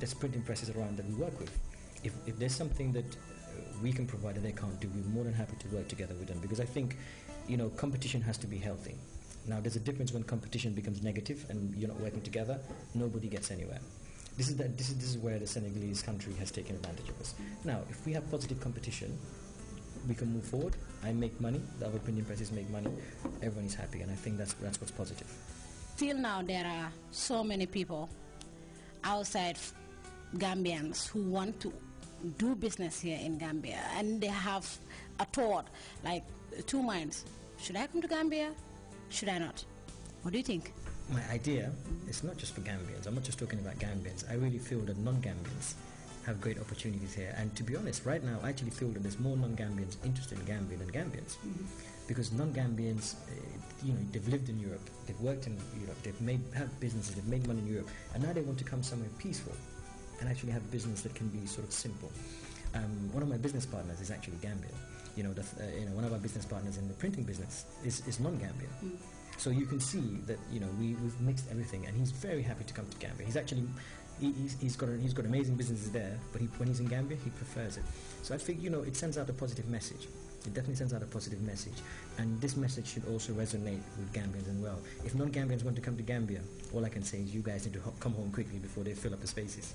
there's printing presses around that we work with. If there's something that we can provide that they can't do, we're more than happy to work together with them, because I think, competition has to be healthy. Now, there's a difference when competition becomes negative and you're not working together. Nobody gets anywhere. This is where the Senegalese country has taken advantage of us. Now, if we have positive competition, we can move forward. I make money, the other printing presses make money, everyone is happy, and I think that's what's positive. Till now, there are so many people outside Gambians who want to do business here in Gambia, and they have a thought, like two minds. Should I come to Gambia? Should I not? What do you think? My idea is not just for Gambians. I'm not just talking about Gambians. I really feel that non-Gambians have great opportunities here. And to be honest, right now, I actually feel that there's more non-Gambians interested in Gambia than Gambians. Because non-Gambians, they've lived in Europe, they've worked in Europe, have businesses, they've made money in Europe, and now they want to come somewhere peaceful and actually have business that can be sort of simple. One of my business partners is actually Gambian. One of our business partners in the printing business is non-Gambian. So you can see that we've mixed everything, and he's very happy to come to Gambia. He's actually he's got amazing businesses there, but when he's in Gambia, he prefers it. So I think it sends out a positive message. It definitely sends out a positive message, and this message should also resonate with Gambians as well. If non-Gambians want to come to Gambia, all I can say is you guys need to come home quickly before they fill up the spaces.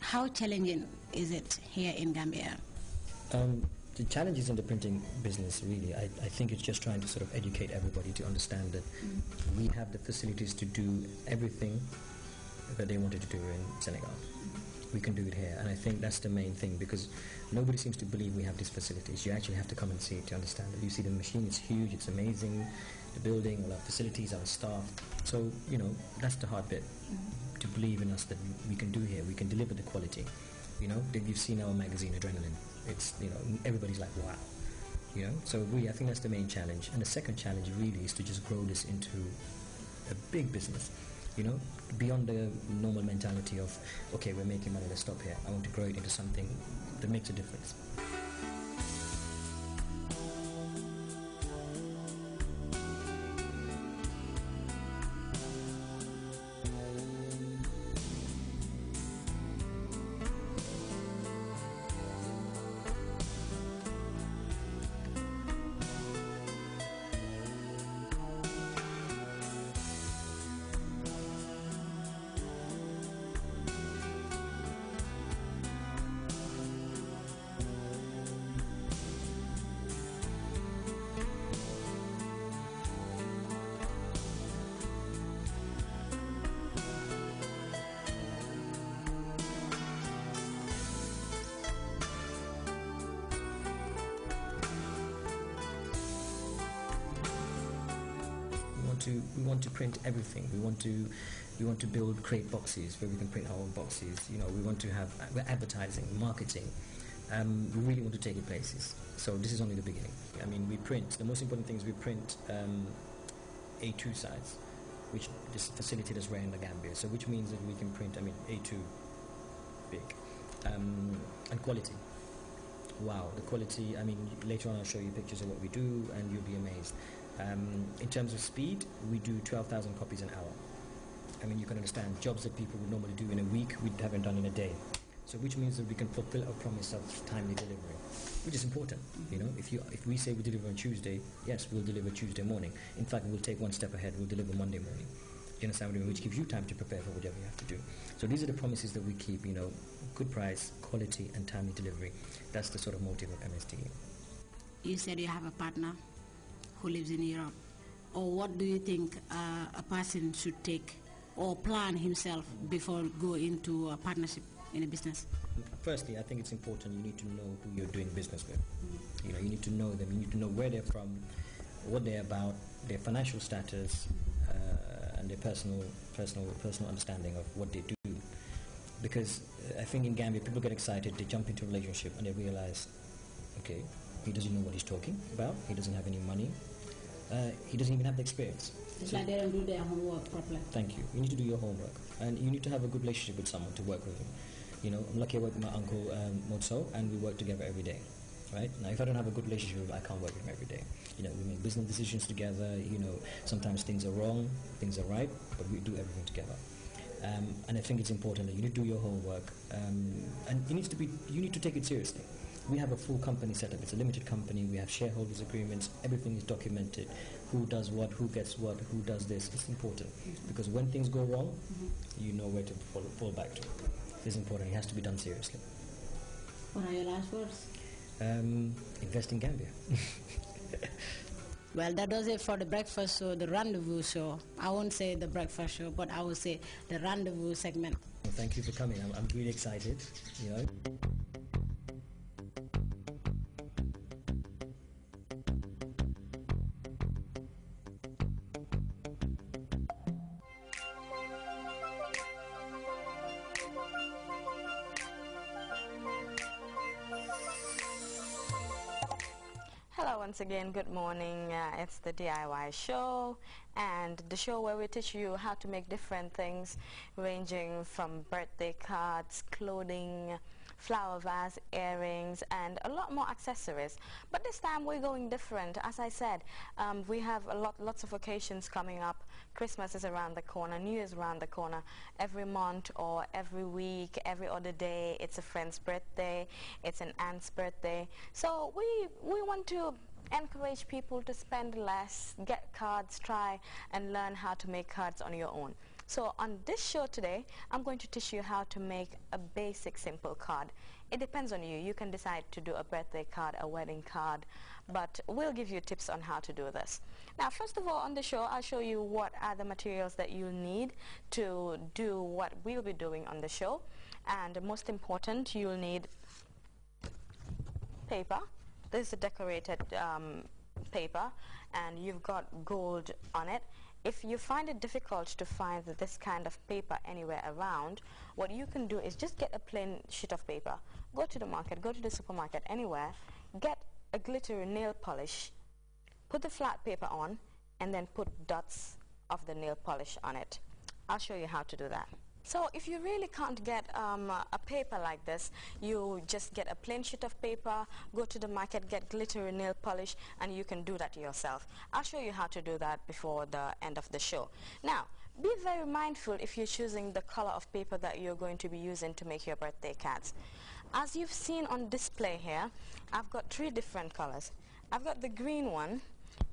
How challenging is it here in Gambia? The challenges in the printing business, really, I think it's just trying to sort of educate everybody to understand that we have the facilities to do everything that they wanted to do in Senegal. We can do it here, and I think that's the main thing, because nobody seems to believe we have these facilities. You actually have to come and see it to understand it. You see the machine, it's huge, it's amazing, the building, all our facilities, our staff. So, that's the hard bit, to believe in us that we can do here, we can deliver the quality. You've seen our magazine, Adrenaline. It's, everybody's like, wow. So I think that's the main challenge. And the second challenge really is to just grow this into a big business. Beyond the normal mentality of, okay, we're making money, let's stop here. I want to grow it into something that makes a difference. We want to print everything. We want to build crate boxes where we can print our own boxes. We want to have advertising, marketing. We really want to take it places. So this is only the beginning. I mean, we print. The most important thing is we print A2 size, which this facility is rare in the Gambia. So which means that we can print, A2 big, and quality. Wow, the quality. Later on I'll show you pictures of what we do, and you'll be amazed. In terms of speed, we do 12,000 copies an hour. You can understand, jobs that people would normally do in a week, we haven't done in a day. So which means that we can fulfill our promise of timely delivery, which is important. If we say we deliver on Tuesday, yes, we'll deliver Tuesday morning. In fact, we'll take one step ahead, we'll deliver Monday morning. You understand what I mean? Which gives you time to prepare for whatever you have to do. So these are the promises that we keep, good price, quality, and timely delivery. That's the sort of motive of MSD. You said you have a partner who lives in Europe. Or what do you think a person should take or plan himself before go into a partnership in a business? Firstly, I think it's important you need to know who you're doing business with. You need to know them. You need to know where they're from, what they're about, their financial status, and their personal understanding of what they do. Because I think in Gambia, people get excited, they jump into a relationship, and they realize, okay, he doesn't know what he's talking about, he doesn't have any money, he doesn't even have the experience. It's like they don't do their homework properly. Thank you. You need to do your homework, and you need to have a good relationship with someone to work with him. I'm lucky I work with my uncle Motso, and we work together every day. Right? Now, if I don't have a good relationship with him, I can't work with him every day. We make business decisions together. Sometimes things are wrong, things are right, but we do everything together. And I think it's important that you need to do your homework, and you need to take it seriously. We have a full company setup. It's a limited company. We have shareholders agreements. Everything is documented. Who does what, who gets what, who does this. It's important because when things go wrong, you know where to fall back to. It's important. It has to be done seriously. What are your last words? Invest in Gambia. Well, that does it for the breakfast show, the rendezvous show. I won't say the breakfast show, but I will say the rendezvous segment. Well, thank you for coming. I'm really excited. You know. Hello once again, good morning. It's the DIY show, and the show where we teach you how to make different things ranging from birthday cards, clothing, flower vase, earrings, and a lot more accessories. But this time we're going different. As I said, we have lots of occasions coming up. Christmas is around the corner, New Year's around the corner. Every month or every week, every other day, it's a friend's birthday, it's an aunt's birthday. So we want to encourage people to spend less, get cards, try and learn how to make cards on your own. So on this show today, I'm going to teach you how to make a basic simple card. It depends on you. You can decide to do a birthday card, a wedding card, but we'll give you tips on how to do this. Now, first of all, on the show, I'll show you what are the materials that you'll need to do what we'll be doing on the show. And most important, you'll need paper. This is a decorated paper, and you've got gold on it. If you find it difficult to find this kind of paper anywhere around, what you can do is just get a plain sheet of paper. Go to the market, go to the supermarket, anywhere, get a glittery nail polish, put the flat paper on, and then put dots of the nail polish on it. I'll show you how to do that. So if you really can't get a paper like this, you just get a plain sheet of paper, go to the market, get glittery nail polish, and you can do that yourself. I'll show you how to do that before the end of the show. Now, be very mindful if you're choosing the color of paper that you're going to be using to make your birthday cards. As you've seen on display here, I've got 3 different colors. I've got the green one,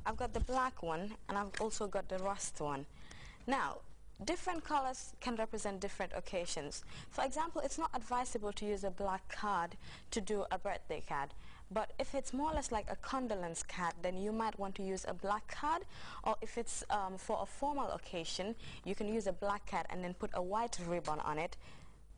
I've got the black one, and I've also got the rust one. Now, different colors can represent different occasions. For example, it's not advisable to use a black card to do a birthday card. But if it's more or less like a condolence card, then you might want to use a black card. Or if it's for a formal occasion, you can use a black card and then put a white ribbon on it,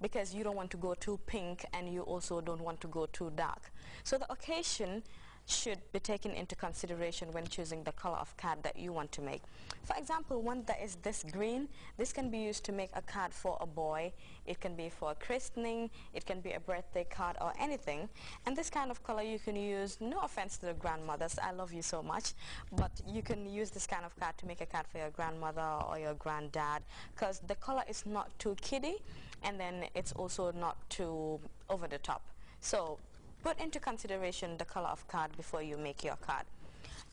because you don't want to go too pink and you also don't want to go too dark. So the occasion should be taken into consideration when choosing the color of card that you want to make. For example, one that is this green, this can be used to make a card for a boy. It can be for a christening, it can be a birthday card or anything. And this kind of color you can use, no offense to the grandmothers, I love you so much, but you can use this kind of card to make a card for your grandmother or your granddad, because the color is not too kiddie, and then it's also not too over the top. So put into consideration the color of card before you make your card.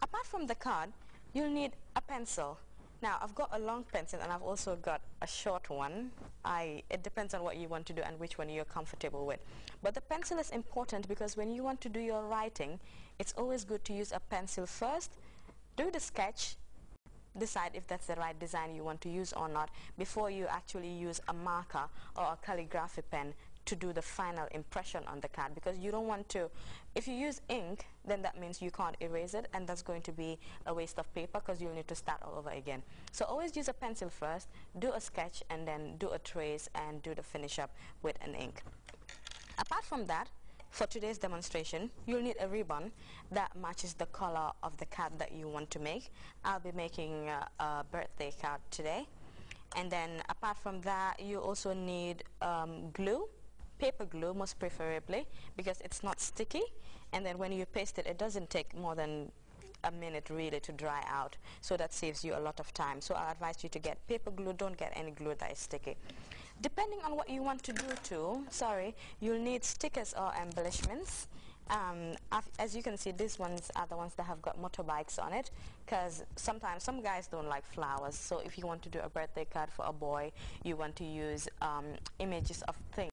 Apart from the card, you'll need a pencil. Now, I've got a long pencil and I've also got a short one. It depends on what you want to do and which one you're comfortable with. But the pencil is important because when you want to do your writing, it's always good to use a pencil first, do the sketch, decide if that's the right design you want to use or not before you actually use a marker or a calligraphy pen to do the final impression on the card, because you don't want to, if you use ink, then that means you can't erase it, and that's going to be a waste of paper because you'll need to start all over again. So always use a pencil first, do a sketch, and then do a trace and do the finish up with an ink. Apart from that, for today's demonstration, you'll need a ribbon that matches the color of the card that you want to make. I'll be making a birthday card today. And then apart from that, you also need glue, paper glue most preferably, because it's not sticky, and then when you paste it, it doesn't take more than a minute really to dry out, so that saves you a lot of time. So I advise you to get paper glue, don't get any glue that is sticky. Depending on what you want to do too, you'll need stickers or embellishments, As you can see, these ones are the ones that have got motorbikes on it, because sometimes some guys don't like flowers. So if you want to do a birthday card for a boy, you want to use images of things